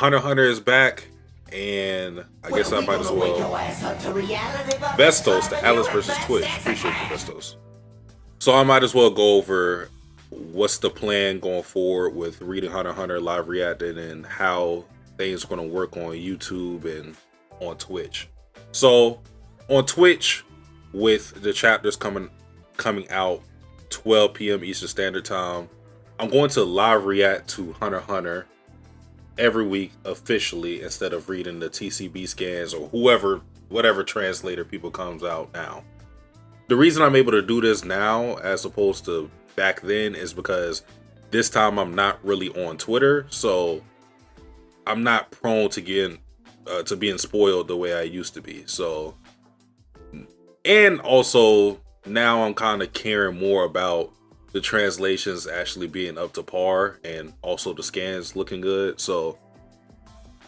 Hunter x Hunter is back, and I guess I might as well. Vestos, the Alice versus Twitch. Appreciate you, Vestos. So I might as well go over what's the plan going forward with reading Hunter x Hunter live reacting and how things are going to work on YouTube and on Twitch. So on Twitch, with the chapters coming out 12 p.m. Eastern Standard Time, I'm going to live react to Hunter x Hunter every week officially instead of reading the TCB scans or whatever translator people comes out now. The reason I'm able to do this now as opposed to back then is because this time I'm not really on Twitter, so I'm not prone to being spoiled the way I used to be. So, and also now I'm kind of caring more about the translations actually being up to par and also the scans looking good. So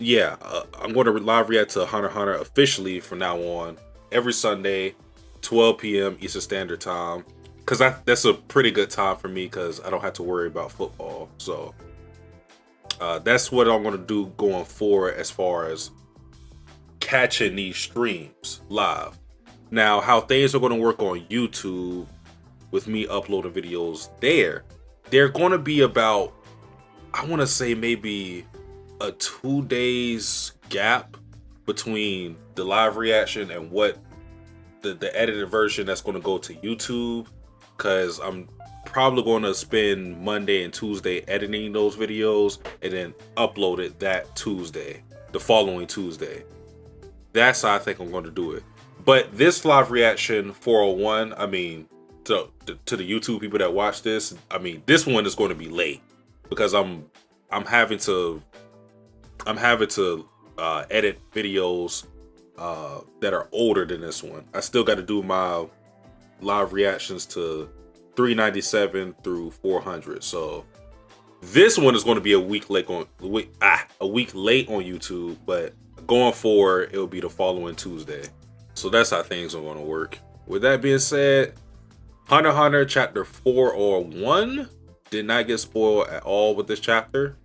yeah, I'm going to live react to Hunter x Hunter officially from now on every Sunday, 12 p.m. Eastern Standard Time, because that's a pretty good time for me because I don't have to worry about football. So that's what I'm going to do going forward as far as catching these streams live. Now, how things are going to work on YouTube with me uploading videos there, they're going to be about, I want to say maybe a 2 days gap between the live reaction and what the edited version that's going to go to YouTube, because I'm probably going to spend Monday and Tuesday editing those videos and then upload it that Tuesday, the following Tuesday. That's how I think I'm going to do it. But this live reaction 401, I mean, to the YouTube people that watch this, I mean, this one is going to be late because I'm having to edit videos that are older than this one. I still got to do my live reactions to 397 through 400. So this one is going to be a week late on YouTube, but going forward it'll be the following Tuesday. So that's how things are going to work. With that being said, Hunter x Hunter chapter 401 did not get spoiled at all with this chapter.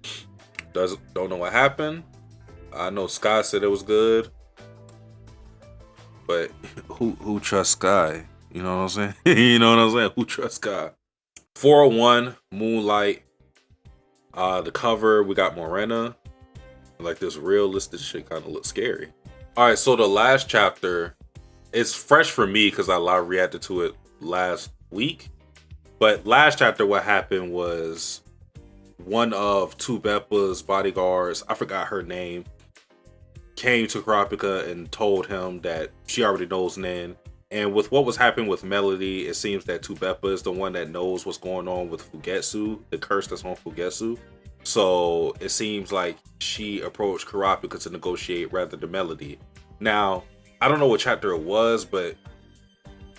Don't know what happened. I know Sky said it was good, but who trusts Sky? You know what I'm saying? You know what I'm saying? Who trusts Sky? 401 Moonlight. The cover, we got Morena. Like, this realistic shit kind of looks scary. All right, so the last chapter, it's fresh for me because I live reacted to it last week. But last chapter, what happened was one of Beppa's bodyguards, I forgot her name, came to Kurapika and told him that she already knows Nen. And with what was happening with Melody, it seems that Beppa is the one that knows what's going on with Fugetsu, the curse that's on Fugetsu. So it seems like she approached Kurapika to negotiate rather than Melody. Now, I don't know what chapter it was, but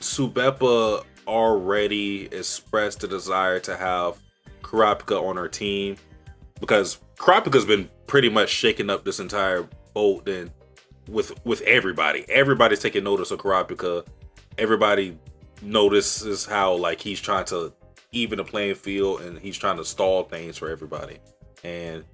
Beppa already expressed the desire to have Kurapika on her team because Kurapika's been pretty much shaking up this entire boat then with everybody. Everybody's taking notice of Kurapika. Everybody notices how like he's trying to even the playing field and he's trying to stall things for everybody. And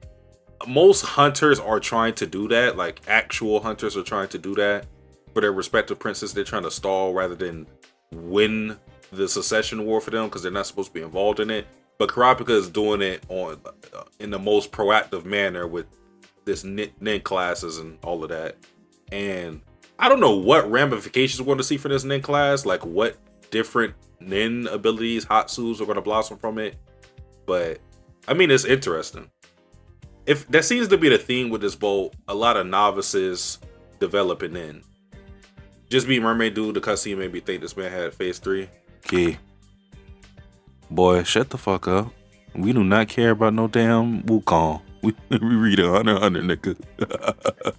most hunters are trying to do that. Like, actual hunters are trying to do that for their respective princes. They're trying to stall rather than win the succession war for them because they're not supposed to be involved in it. But Kurapika is doing it in the most proactive manner with this Nen classes and all of that. And I don't know what ramifications we're going to see for this Nen class, like what different Nen abilities, Hatsus are going to blossom from it. But I mean, it's interesting. If that seems to be the theme with this boat, a lot of novices developing in. Just be Mermaid Dude, the cutscene made me think this man had phase 3. Key. Boy, shut the fuck up. We do not care about no damn Wukong. We read a Hunter x Hunter, nigga.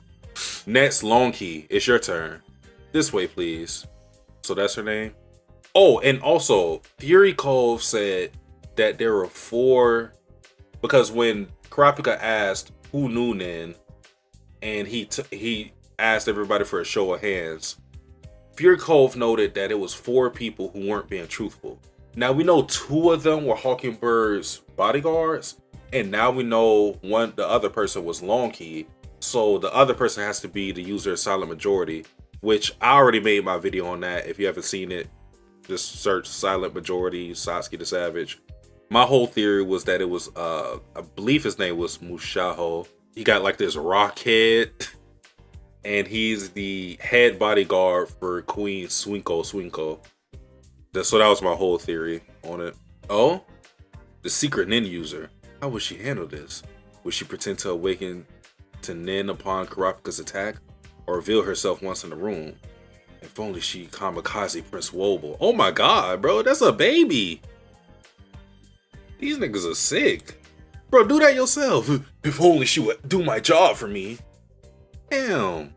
Next, Long Key, it's your turn. This way, please. So that's her name. Oh, and also, Fury Cove said that there were 4, because when Kurapika asked who knew Nen, and he asked everybody for a show of hands, Fury Cove noted that it was 4 people who weren't being truthful. Now, we know 2 of them were Hawkingbird's bodyguards, And now we know the other person was long key. So the other person has to be the user of silent majority, which I already made my video on that. If you haven't seen it, just search silent majority, Satsuki the Savage. My whole theory was that it was, I believe his name was Mushaho. He got like this rock head, and he's the head bodyguard for Queen Swinko. So that was my whole theory on it. Oh, the secret Nin user. How would she handle this? Would she pretend to awaken to Nin upon Kurapika's attack, or reveal herself once in the room? If only she kamikaze Prince Wobble. Oh my god, bro, that's a baby. These niggas are sick. Bro, do that yourself. If only she would do my job for me. Damn.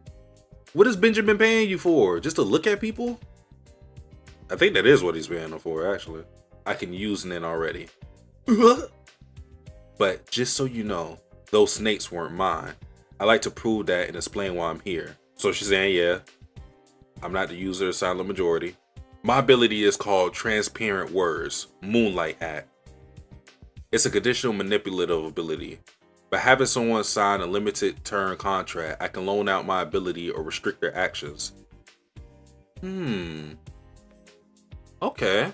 What has Benjamin paying you for? Just to look at people? I think that is what he's paying her for, actually. I can use Nin already. But just so you know, those snakes weren't mine. I like to prove that and explain why I'm here. So she's saying, yeah, I'm not the user of silent majority. My ability is called Transparent Words, Moonlight Act. It's a conditional manipulative ability. By having someone sign a limited term contract, I can loan out my ability or restrict their actions. Okay.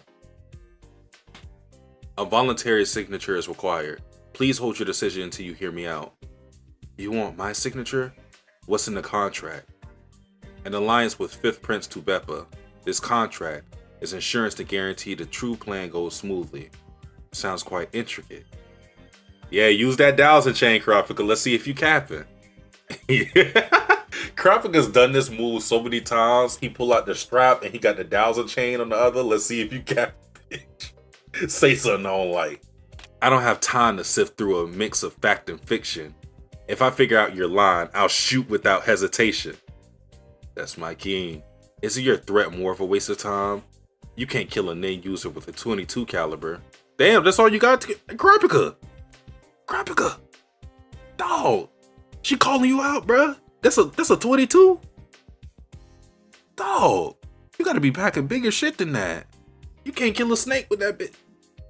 A voluntary signature is required. Please hold your decision until you hear me out. You want my signature? What's in the contract? An alliance with 5th Prince Tubepa. This contract is insurance to guarantee the true plan goes smoothly. Sounds quite intricate. Yeah, use that dowsing chain, Kurapika. Let's see if you capping. Kurapika's done this move so many times. He pull out the strap and he got the dowsing chain on the other. Let's see if you cap. Say something I don't like. I don't have time to sift through a mix of fact and fiction. If I figure out your line, I'll shoot without hesitation. That's my king. Isn't your threat more of a waste of time? You can't kill a Nin user with a 22 caliber. Damn, that's all you got to Kurapika. Kurapika. Dog. She calling you out, bruh. That's a 22? Dog. You gotta be packing bigger shit than that. You can't kill a snake with that bit.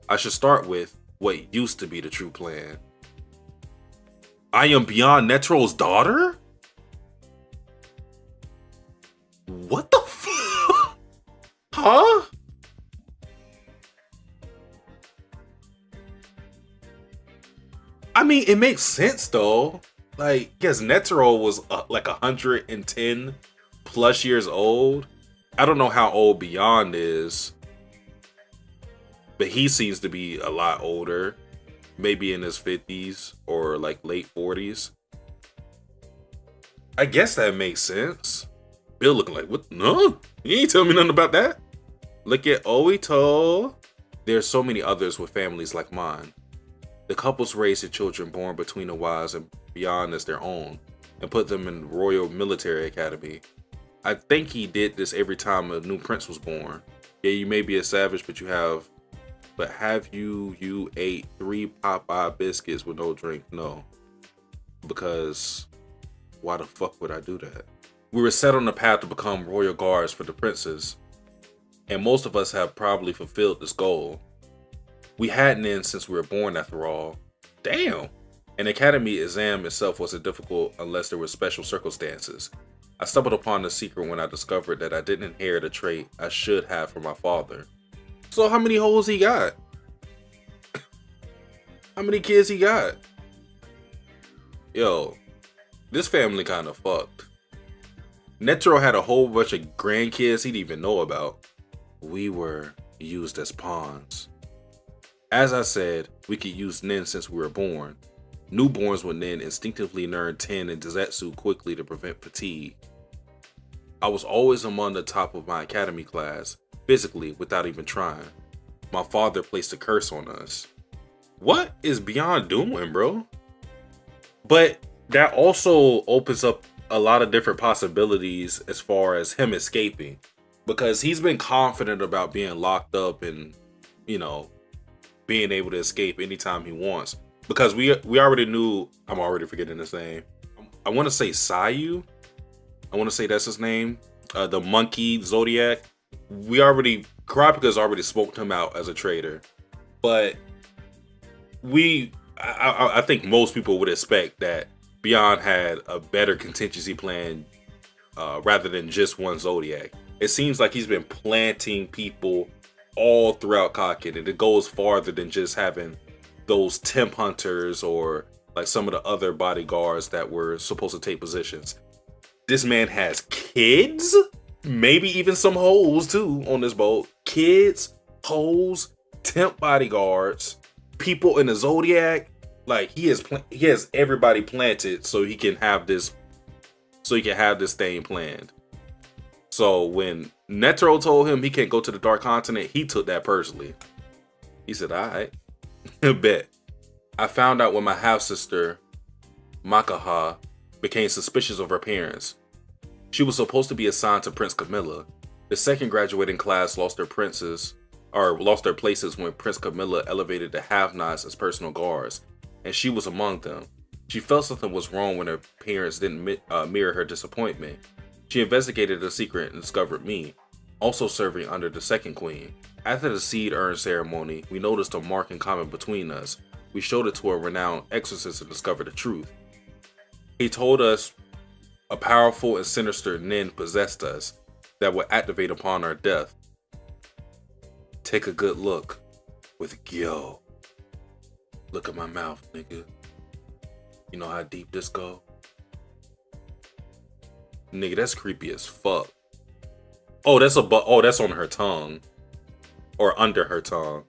I should start with what used to be the true plan. I am beyond Netro's daughter? What the fuck? Huh? I mean, it makes sense though. Like, yes, Netero was like 110 plus years old. I don't know how old Beyond is, but he seems to be a lot older. Maybe in his 50s or like late 40s. I guess that makes sense. Bill looking like, what? No, you ain't tell me nothing about that. Look at Oito. There's so many others with families like mine. The couples raised their children born between the wives and Beyond as their own, and put them in Royal Military Academy. I think he did this every time a new prince was born. Yeah, you may be a savage, but have you ate 3 Popeye biscuits with no drink? No. Because why the fuck would I do that? We were set on the path to become royal guards for the princes, and most of us have probably fulfilled this goal. We hadn't in since we were born, after all. Damn. An academy exam itself wasn't difficult unless there were special circumstances. I stumbled upon the secret when I discovered that I didn't inherit a trait I should have from my father. So how many hoes he got? How many kids he got? Yo, this family kind of fucked. Netero had a whole bunch of grandkids he didn't even know about. We were used as pawns. As I said, we could use Nin since we were born. Newborns with Nin instinctively learn Ten and Zetsu quickly to prevent fatigue. I was always among the top of my academy class, physically without even trying. My father placed a curse on us. What is Beyond doing, bro? But that also opens up a lot of different possibilities as far as him escaping, because he's been confident about being locked up and, you know, being able to escape anytime he wants. Because we already knew, I'm already forgetting his name. I want to say Sayu. I want to say that's his name. The monkey Zodiac. Kurapika's already smoked him out as a traitor. But we I think most people would expect that Beyond had a better contingency plan rather than just one Zodiac. It seems like he's been planting people all throughout Kaken, and it goes farther than just having those temp hunters or like some of the other bodyguards that were supposed to take positions. This man has kids, maybe even some hoes too on this boat. Kids, hoes, temp bodyguards, people in the Zodiac. Like he has everybody planted so he can have this thing planned. So when Netero told him he can't go to the Dark Continent, he took that personally. He said, "All right, bet." I found out when my half sister Makaha became suspicious of her parents. She was supposed to be assigned to Prince Camilla. The second graduating class lost their places when Prince Camilla elevated the have-nots as personal guards, and she was among them. She felt something was wrong when her parents didn't mirror her disappointment. She investigated the secret and discovered me, also serving under the second queen. After the seed urn ceremony, we noticed a mark in common between us. We showed it to a renowned exorcist to discover the truth. He told us a powerful and sinister Nin possessed us that would activate upon our death. Take a good look with Gyo. Look at my mouth, nigga. You know how deep this go? Nigga, that's creepy as fuck. Oh, that's that's on her tongue. Or under her tongue.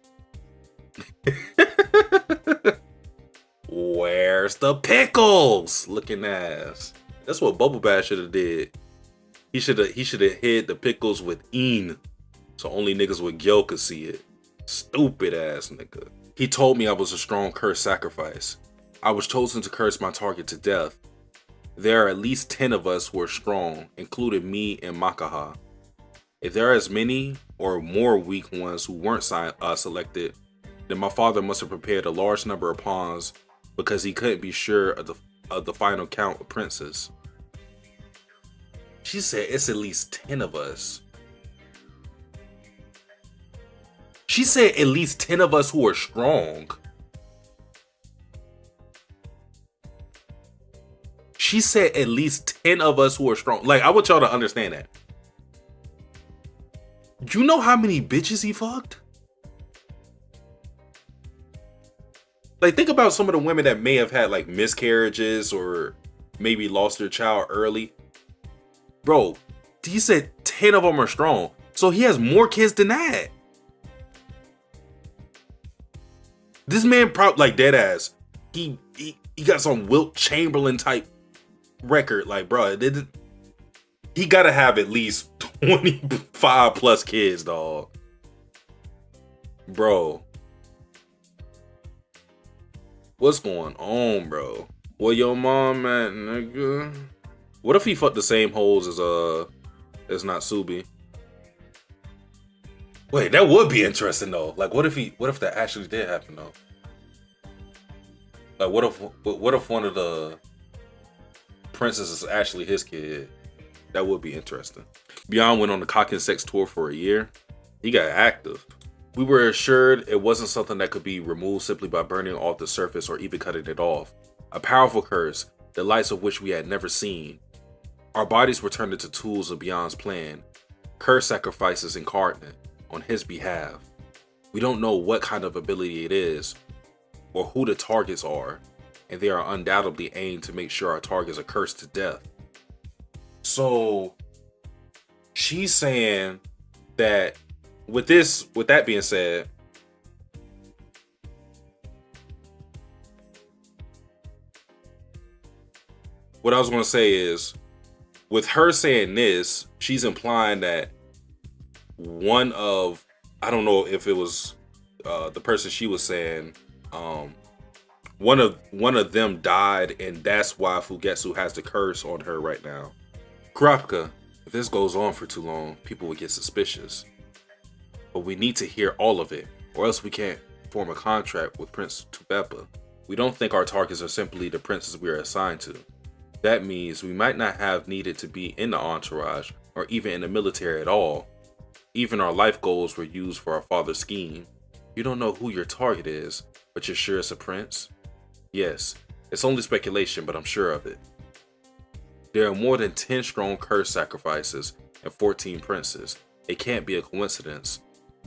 Where's the pickles? Looking ass. That's what Bubble Bath should have did. He should have hid the pickles with Een, so only niggas with Gyo could see it. Stupid ass nigga. He told me I was a strong curse sacrifice. I was chosen to curse my target to death. There are at least 10 of us who are strong, including me and Makaha. If there are as many or more weak ones who weren't selected, then my father must have prepared a large number of pawns because he couldn't be sure of the final count of princes. She said it's at least 10 of us. She said at least 10 of us who are strong. She said at least 10 of us who are strong. Like, I want y'all to understand that. You know how many bitches he fucked? Like, think about some of the women that may have had like miscarriages or maybe lost their child early. Bro, he said 10 of them are strong. So he has more kids than that. This man like dead ass. He got some Wilt Chamberlain type record. Like, bro, he gotta have at least 25 plus kids, dog. Bro. What's going on, bro? Where your mom at, nigga? What if he fucked the same hoes as Natsubi? Wait, that would be interesting though. Like, what if that actually did happen though? Like, what if one of the princesses is actually his kid? That would be interesting. Beyond went on the Cock and Sex tour for a year. He got active. We were assured it wasn't something that could be removed simply by burning off the surface or even cutting it off. A powerful curse, the likes of which we had never seen. Our bodies were turned into tools of Beyond's plan. Curse sacrifices incarnate on his behalf. We don't know what kind of ability it is or who the targets are, and they are undoubtedly aimed to make sure our targets are cursed to death. So she's saying that with that being said, what I was going to say is, with her saying this, she's implying that one of, I don't know if it was the person she was saying, one of them died, and that's why Fugetsu has the curse on her right now. Kurapika, if this goes on for too long, people will get suspicious. But we need to hear all of it, or else we can't form a contract with Prince Tubepa. We don't think our targets are simply the princes we are assigned to. That means we might not have needed to be in the entourage, or even in the military at all. Even our life goals were used for our father's scheme. You don't know who your target is, but you're sure it's a prince? Yes, it's only speculation, but I'm sure of it. There are more than 10 strong curse sacrifices and 14 princes. It can't be a coincidence.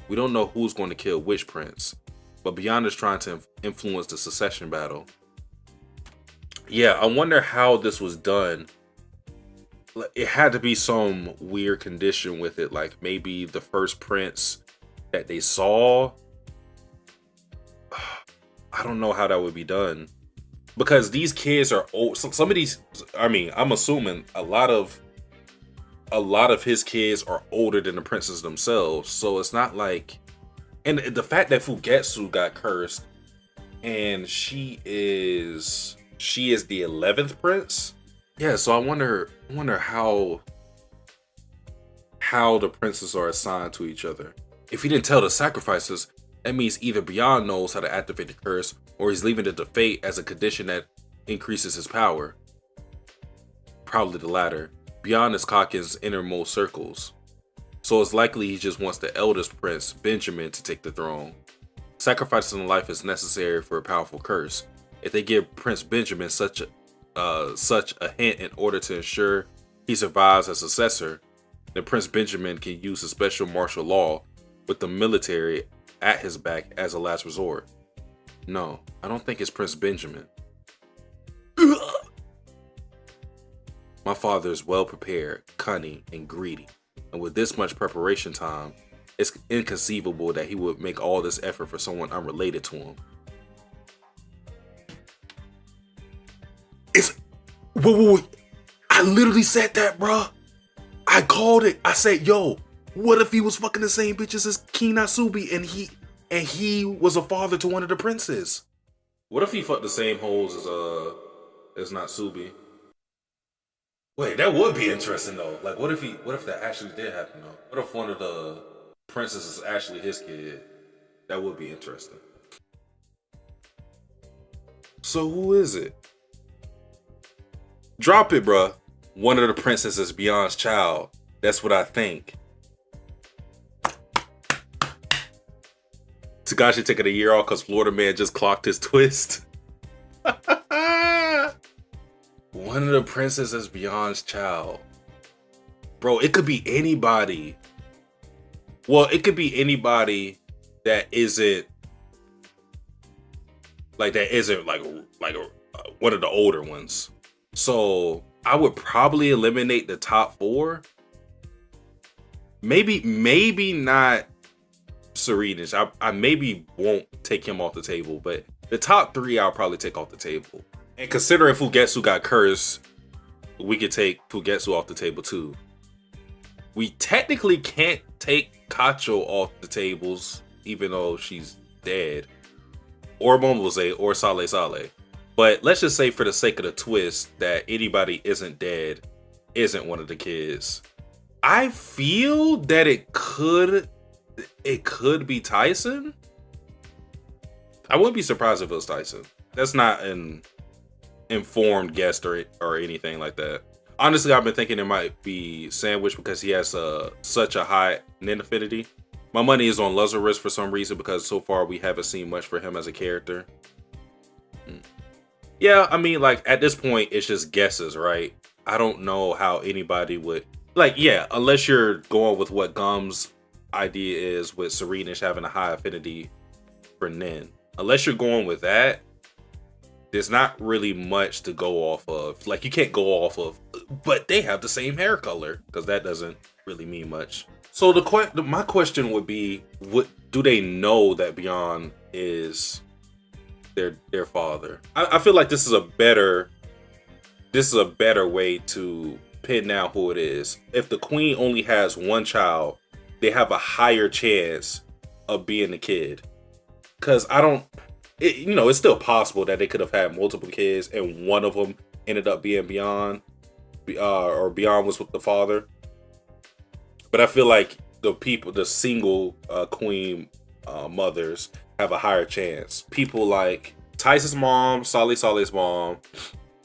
We don't know who's going to kill which prince, but Beyond is trying to influence the succession battle. Yeah, I wonder how this was done. It had to be some weird condition with it, like maybe the first prince that they saw. I don't know how that would be done. Because these kids are old. Some of these, I mean, I'm assuming a lot of his kids are older than the princes themselves. So it's not like, and the fact that Fugetsu got cursed, and she is the 11th prince. Yeah, so I wonder how the princes are assigned to each other. If he didn't tell the sacrifices, that means either Beyond knows how to activate the curse, or he's leaving it to fate as a condition that increases his power. Probably the latter. Beyond is Kakin's innermost circles, so it's likely he just wants the eldest prince, Benjamin, to take the throne. Sacrificing life is necessary for a powerful curse. If they give Prince Benjamin such a hint in order to ensure he survives as successor, then Prince Benjamin can use a special martial law with the military at his back as a last resort. No, I don't think it's Prince Benjamin. My father is well prepared, cunning, and greedy, and with this much preparation time, it's inconceivable that he would make all this effort for someone unrelated to him. Wait. I literally said that, bruh. I called it. I said, yo, what if he was fucking the same bitches as King Natsubi and he was a father to one of the princes? What if he fucked the same hoes as Natsubi? Wait, that would be interesting though. Like, what if that actually did happen though? What if one of the princes is actually his kid? That would be interesting. So who is it? Drop it, bruh. One of the princes is Beyond's child. That's what I think. Takashi taking a year off because Florida man just clocked his twist. One of the princes is Beyond's child. Bro, it could be anybody. Well, it could be anybody that isn't like one of the older ones. So I would probably eliminate the top 4. Maybe not Serenus. I maybe won't take him off the table, but the top 3 I'll probably take off the table. And considering Fugetsu got cursed, we could take Fugetsu off the table too. We technically can't take Kacho off the tables, even though she's dead. Or Momose, or Sale Sale. But let's just say for the sake of the twist that anybody isn't dead isn't one of the kids. I feel that it could be Tyson. I wouldn't be surprised if it was Tyson. That's not an informed guess or anything like that. Honestly, I've been thinking it might be Sandwich because he has such a high nin affinity. My money is on Lazarus for some reason because so far we haven't seen much for him as a character. Yeah, I mean, like, at this point, it's just guesses, right? I don't know how anybody would... Like, yeah, unless you're going with what Gum's idea is with Serenish having a high affinity for Nin. Unless you're going with that, there's not really much to go off of. Like, you can't go off of... But they have the same hair color, because that doesn't really mean much. So my question would be, do they know that Beyond is... their father? I feel like this is a better way to pin down who it is. If the queen only has one child, they have a higher chance of being the kid. Because it's still possible that they could have had multiple kids and one of them ended up being Beyond, or Beyond was with the father. But I feel like the single queen mothers have a higher chance. People like Tyson's mom, Sale's mom,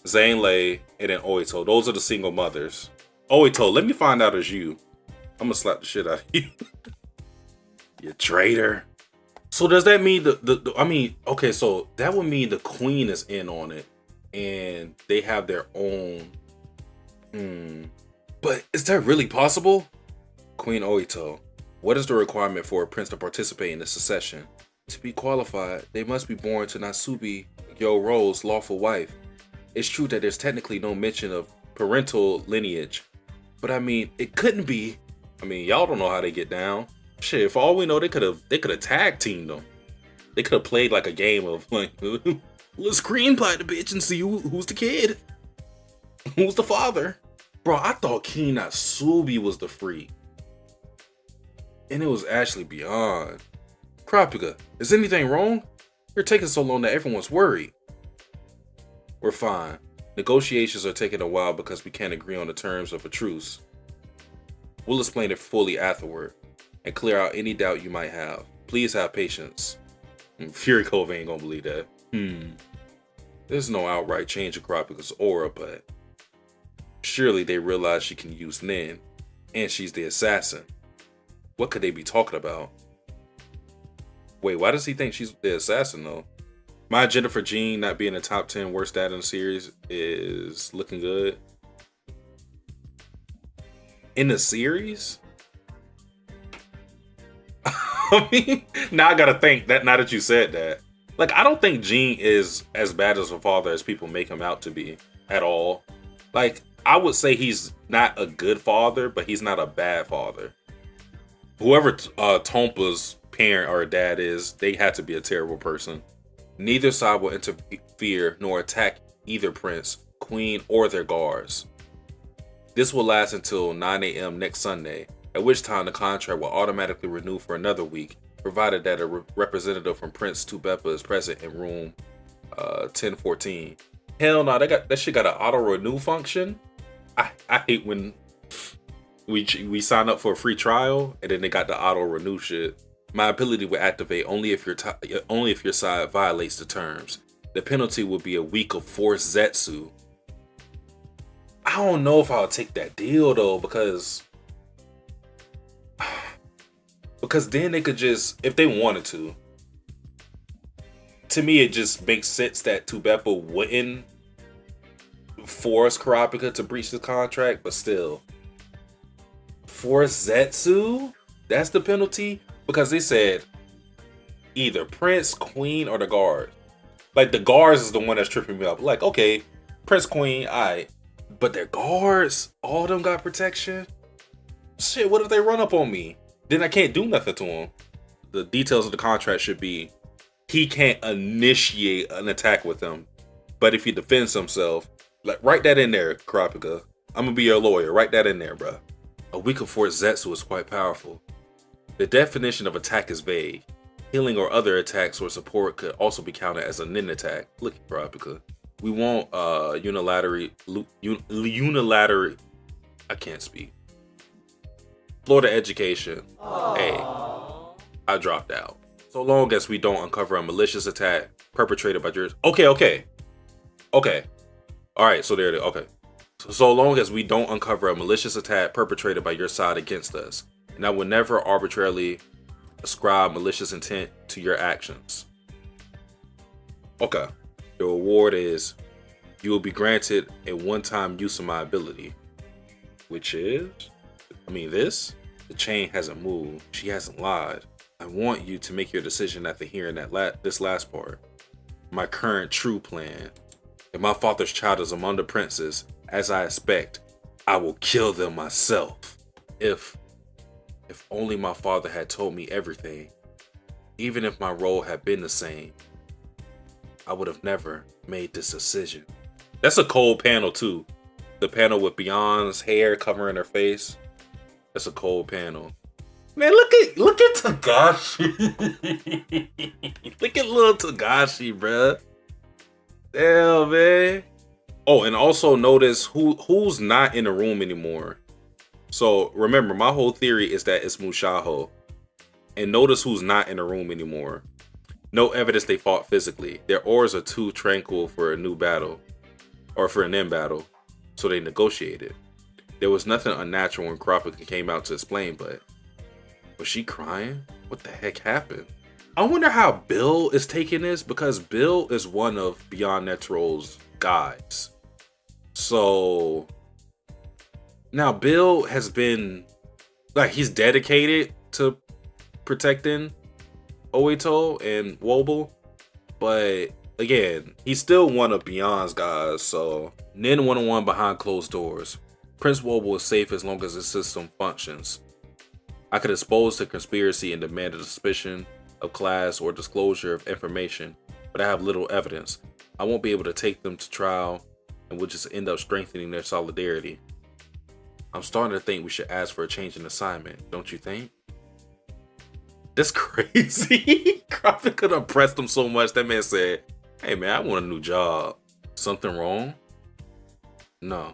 Zane Lei, and then Oito. Those are the single mothers. Oito, let me find out it's you. I'm gonna slap the shit out of you. You traitor. So does that mean I mean, okay, so that would mean the queen is in on it and they have their own. But is that really possible? Queen Oito, what is the requirement for a prince to participate in the succession? To be qualified, they must be born to Nasubi Yoro's lawful wife. It's true that there's technically no mention of parental lineage, but I mean, it couldn't be. I mean, y'all don't know how they get down. Shit, for all we know, they could have tag teamed them. They could have played like a game of like, let's screenplay the bitch and see who's the kid, who's the father. Bro, I thought King Natsubi was the freak, and it was actually beyond. Kurapika, is anything wrong? You're taking so long that everyone's worried. We're fine. Negotiations are taking a while because we can't agree on the terms of a truce. We'll explain it fully afterward and clear out any doubt you might have. Please have patience. Fury Cove ain't gonna believe that. There's no outright change in Kurapika's aura, but surely they realize she can use Nin, and she's the assassin. What could they be talking about? Wait, why does he think she's the assassin though? My agenda for Jean not being a top 10 worst dad in the series is looking good. In the series? I mean, now I gotta think that now that you said that. Like, I don't think Jean is as bad as a father as people make him out to be at all. Like, I would say he's not a good father, but he's not a bad father. Whoever Tompa's parent or dad is, they had to be a terrible person. Neither side will interfere nor attack either prince, queen, or their guards. This will last until 9 a.m. next Sunday, at which time the contract will automatically renew for another week, provided that a representative from Prince Tubepa is present in room 1014. Hell no, that shit got an auto renew function. I hate when we sign up for a free trial and then they got the auto renew shit. My ability will activate only if your side violates the terms. The penalty will be a week of forced Zetsu. I don't know if I'll take that deal though, because then they could just, if they wanted to me it just makes sense that Tubepa wouldn't force Kurapika to breach the contract, but still. Force Zetsu? That's the penalty? Because they said either Prince, Queen, or the guard. Like, the guards is the one that's tripping me up. Like, okay, Prince, Queen, alright. But their guards, all of them got protection? Shit, what if they run up on me? Then I can't do nothing to them. The details of the contract should be, he can't initiate an attack with them. But if he defends himself, like, write that in there, Kurapika. I'm gonna be your lawyer. Write that in there, bruh. A week of Fort Zetsu is quite powerful. The definition of attack is vague. Healing or other attacks or support could also be counted as a nin attack. Look at Kurapika. We won't unilaterally. I can't speak. Florida education. Aww. Hey, I dropped out. So long as we don't uncover a malicious attack perpetrated by yours. Okay. All right, so there it is. Okay. So long as we don't uncover a malicious attack perpetrated by your side against us, and I will never arbitrarily ascribe malicious intent to your actions. Okay. The reward is you will be granted a one-time use of my ability, which is, this. The chain hasn't moved. She hasn't lied. I want you to make your decision after hearing this last part. My current true plan. If my father's child is among the princes, as I expect, I will kill them myself. If only my father had told me everything, even if my role had been the same, I would have never made this decision. That's a cold panel too. The panel with Beyond's hair covering her face. That's a cold panel. Man, look at Tagashi. Look at little Tagashi, bruh. Damn, man. Oh, and also notice who's not in the room anymore. So remember, my whole theory is that it's Mushaho. And notice who's not in the room anymore. No evidence they fought physically. Their auras are too tranquil for a new battle. Or for an end battle. So they negotiated. There was nothing unnatural when Kurapika came out to explain, but was she crying? What the heck happened? I wonder how Bill is taking this, because Bill is one of Beyond Netro's guys. So now Bill has been like, he's dedicated to protecting Oito and Wobble, but again, he's still one of Beyond's guys. So Nin 101 behind closed doors. Prince Wobble is safe as long as the system functions. I could expose the conspiracy and demand a suspicion of class or disclosure of information, but I have little evidence. I won't be able to take them to trial and will just end up strengthening their solidarity. I'm starting to think we should ask for a change in assignment, don't you think? That's crazy. Crawford could have pressed him so much. That man said, hey man, I want a new job. Something wrong? No,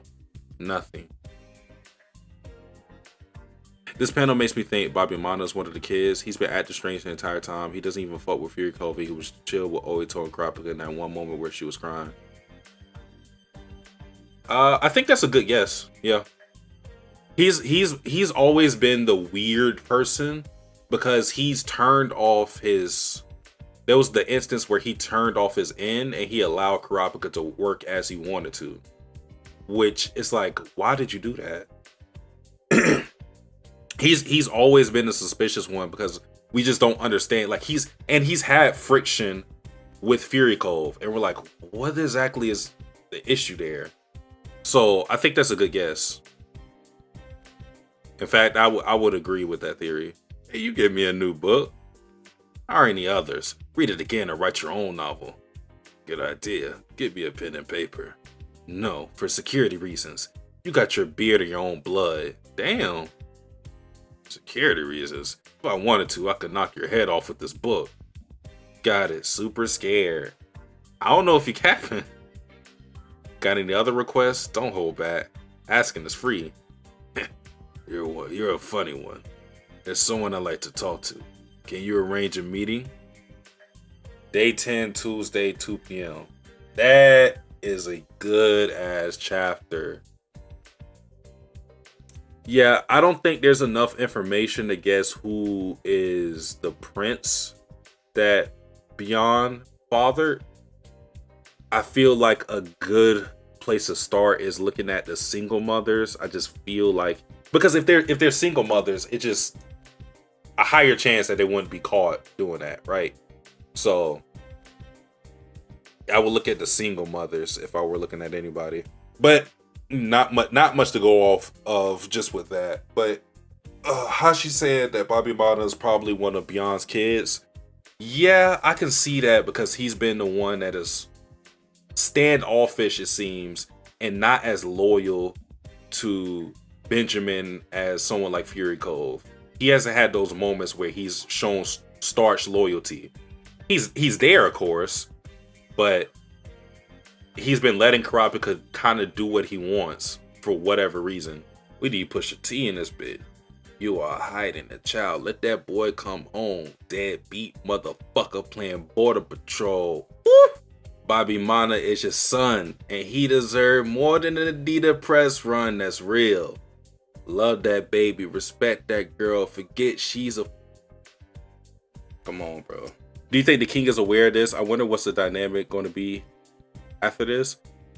nothing. This panel makes me think Bobby Mana is one of the kids. He's been acting strange the entire time. He doesn't even fuck with Fury Covey. He was chill with Oito and Kurapika in that one moment where she was crying. I think that's a good guess. Yeah. He's always been the weird person because he's turned off his... There was the instance where he turned off his end and he allowed Kurapika to work as he wanted to. Which is like, why did you do that? He's always been the suspicious one because we just don't understand. Like he's had friction with Fury Cove, and we're like, what exactly is the issue there? So I think that's a good guess. In fact, I would agree with that theory. Hey, you give me a new book. Or any others. Read it again or write your own novel. Good idea. Give me a pen and paper. No, for security reasons. You got your beard and your own blood. Damn. Security reasons. If I wanted to, I could knock your head off with this book. Got it. Super scared. I don't know if you capping. Got any other requests? Don't hold back. Asking is free. You're a funny one. There's someone I'd like to talk to. Can you arrange a meeting? Day 10, Tuesday, 2 p.m. That is a good ass chapter. Yeah, I don't think there's enough information to guess who is the prince that Beyond fathered. I feel like a good place to start is looking at the single mothers. I just feel like, because if they're single mothers, it's just a higher chance that they wouldn't be caught doing that, right? So I would look at the single mothers if I were looking at anybody, but not much to go off of just with that. But how she said that Bobby Mana is probably one of Beyond's kids. Yeah, I can see that because he's been the one that is standoffish, it seems, and not as loyal to Benjamin as someone like Fury Cove. He hasn't had those moments where he's shown starch loyalty. He's there, of course, but he's been letting Kurapika kind of do what he wants for whatever reason. We need Pusha T in this bit. You are hiding a child. Let that boy come home. Deadbeat motherfucker playing Border Patrol. Woo! Bobby Mana is your son, and he deserved more than an Adidas press run that's real. Love that baby. Respect that girl. Forget she's a... Come on, bro. Do you think the king is aware of this? I wonder what's the dynamic going to be after this.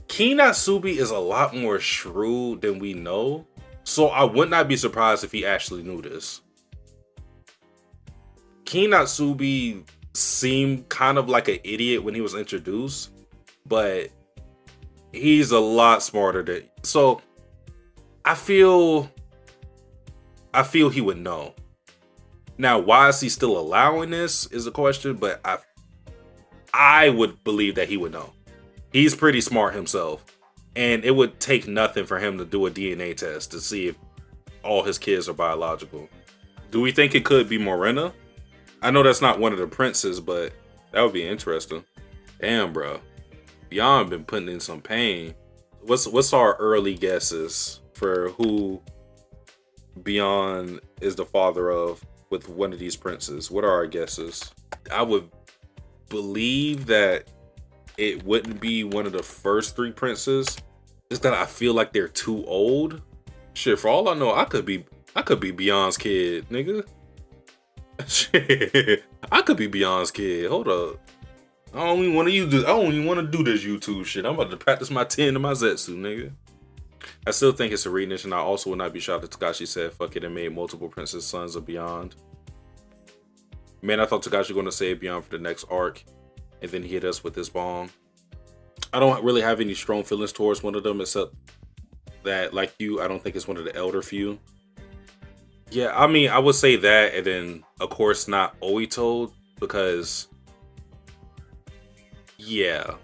King Natsubi is a lot more shrewd than we know, so I would not be surprised if he actually knew this. King Natsubi seemed kind of like an idiot when he was introduced, but he's a lot smarter than... So I feel he would know. Now, why is he still allowing this is a question, but I would believe that he would know. He's pretty smart himself, and it would take nothing for him to do a DNA test to see if all his kids are biological. Do we think it could be Morena? I know that's not one of the princes, but that would be interesting. Damn, bro. Beyond been putting in some pain. What's our early guesses for who Beyond is the father of with one of these princes? What are our guesses? I would believe that it wouldn't be one of the first three princes. Just that I feel like they're too old. Shit, for all I know, I could be Beyond's kid, nigga. Shit. I could be Beyond's kid. Hold up. I don't even want to use this. I don't even want to do this YouTube shit. I'm about to practice my 10 to my Zetsu, nigga. I still think it's a reading, and I also would not be shocked if Takashi said fuck it and made multiple Princess Sons of Beyond. Man, I thought Takashi was going to say Beyond for the next arc, and then he hit us with this bomb. I don't really have any strong feelings towards one of them, except that, like you, I don't think it's one of the elder few. Yeah, I mean, I would say that, and then, of course, not Oito, because, yeah,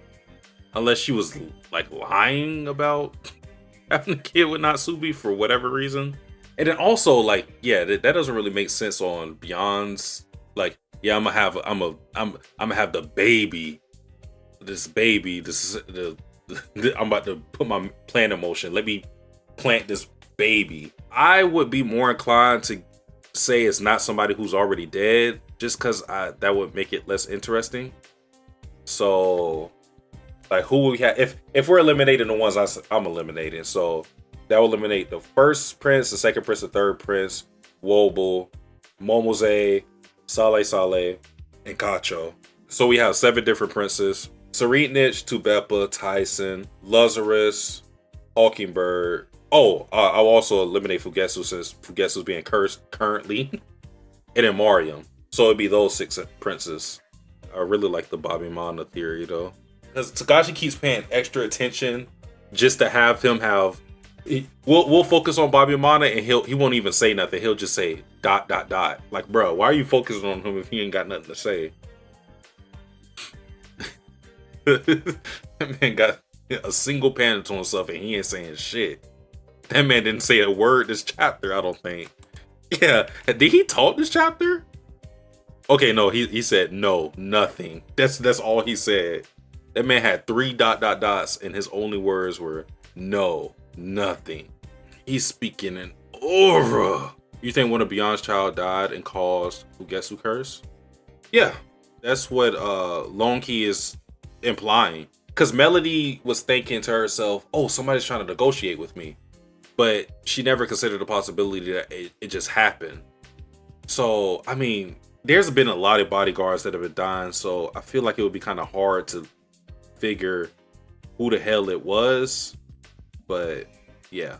unless she was, like, lying about having a kid with Natsubi for whatever reason. And then also, like, yeah, that doesn't really make sense on Beyond's, like, yeah, I'm gonna have the baby, I'm about to put my plan in motion. Let me plant this baby. I would be more inclined to say it's not somebody who's already dead, just because that would make it less interesting. So, like, who we have? If we're eliminating the ones I'm eliminating, so that will eliminate the first prince, the second prince, the third prince, Wobble, Momose, Sale, and Kacho. So we have 7 different princes: Serenich, Tubepa, Tyson, Lazarus, Hawkingbird. Oh, I'll also eliminate Fugetsu since Fugetsu's being cursed currently. And then Mariam. So it'd be those 6 princes. I really like the Bobby Mana theory though. Because Takashi keeps paying extra attention just to have him have... We'll focus on Bobby Mana and he won't even say nothing. He'll just say ... Like, bro, why are you focusing on him if he ain't got nothing to say? That man got a single panel to himself and he ain't saying shit. That man didn't say a word this chapter, I don't think. Yeah, did he talk this chapter? Okay, no, he said no, nothing. That's all he said. That man had 3 ... and his only words were no, nothing. He's speaking in aura. You think one of Beyond's child died and caused Fugetsu curse? Yeah, that's what Longkey is implying. Because Melody was thinking to herself, oh, somebody's trying to negotiate with me. But she never considered the possibility that it just happened. So, I mean, there's been a lot of bodyguards that have been dying, so I feel like it would be kind of hard to figure who the hell it was. But, yeah.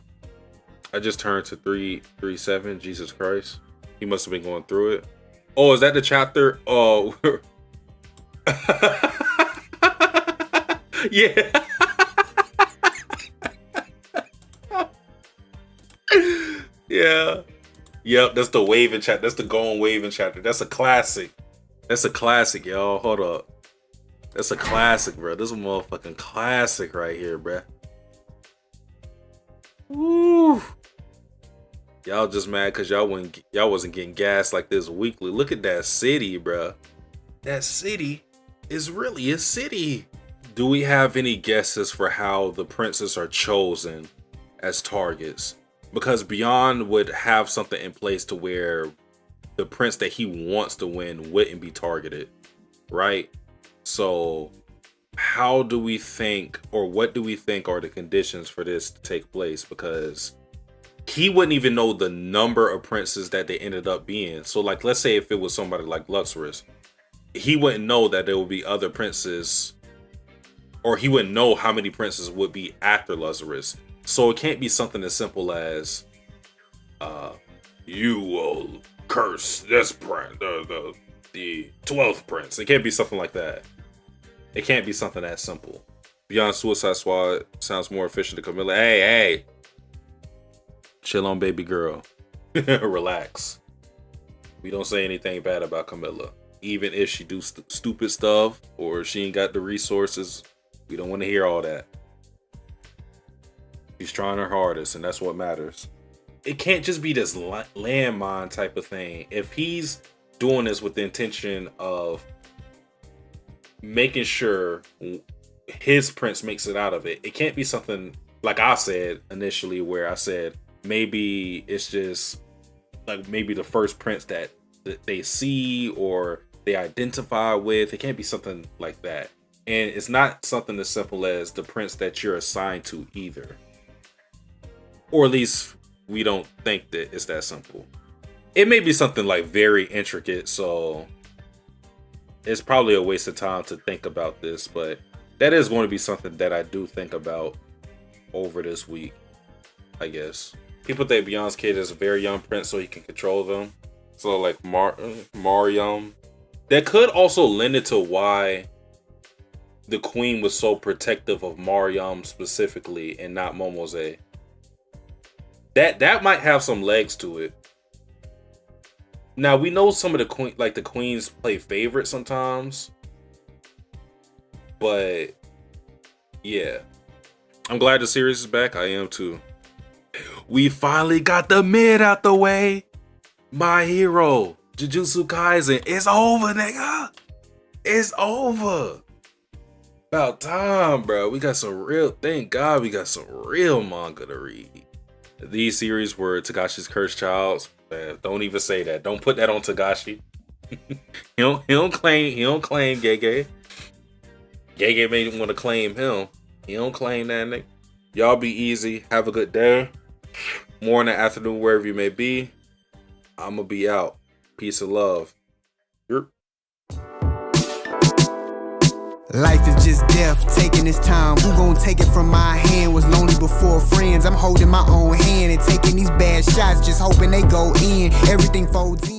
I just turned to 337, Jesus Christ. He must have been going through it. Oh, is that the chapter? Oh, yeah. Yeah. Yep, that's the waving chapter. That's the going waving chapter. That's a classic. That's a classic, y'all. Hold up. That's a classic, bro. This is a motherfucking classic right here, bro. Woo. Y'all just mad because y'all wasn't getting gas like this weekly. Look at that city, bro. That city is really a city. Do we have any guesses for how the princes are chosen as targets? Because Beyond would have something in place to where the prince that he wants to win wouldn't be targeted, right? So how do we think, or what do we think are the conditions for this to take place? Because he wouldn't even know the number of princes that they ended up being. So, like, let's say if it was somebody like Luxorus, he wouldn't know that there would be other princes, or he wouldn't know how many princes would be after Luxorus. So it can't be something as simple as, you will curse this prince, the 12th prince. It can't be something like that. It can't be something that simple. Beyond Suicide Squad sounds more efficient to Camilla. Hey, chill on, baby girl. Relax. We don't say anything bad about Camilla. Even if she do stupid stuff or she ain't got the resources, we don't want to hear all that. She's trying her hardest, and that's what matters. It can't just be this landmine type of thing. If he's doing this with the intention of making sure his prince makes it out of it, it can't be something like I said initially, where I said maybe it's just like maybe the first prince that they see or they identify with. It can't be something like that. And it's not something as simple as the prince that you're assigned to either. Or at least we don't think that it's that simple. it may be something like very intricate, so it's probably a waste of time to think about this, but that is going to be something that I do think about over this week, I guess. People think Beyond's kid is a very young prince so he can control them. So like Mariam. That could also lend it to why the queen was so protective of Mariam specifically and not Momose. That might have some legs to it. Now we know some of the queens play favorite sometimes, but yeah, I'm glad the series is back. I am too. We finally got the mid out the way. My hero, Jujutsu Kaisen, it's over, nigga. It's over. About time, bro. We got some real. Thank God we got some real manga to read. These series were Tagashi's Cursed Child. Man, don't even say that. Don't put that on Tagashi. he don't claim Gege. Gege may want to claim him. He don't claim that nigga. Y'all be easy. Have a good day. Morning, afternoon, wherever you may be. I'ma be out. Peace and love. Yep. Life is just death, taking its time. Who gon' take it from my hand? Was lonely before friends. I'm holding my own hand and taking these bad shots, just hoping they go in. Everything folds in.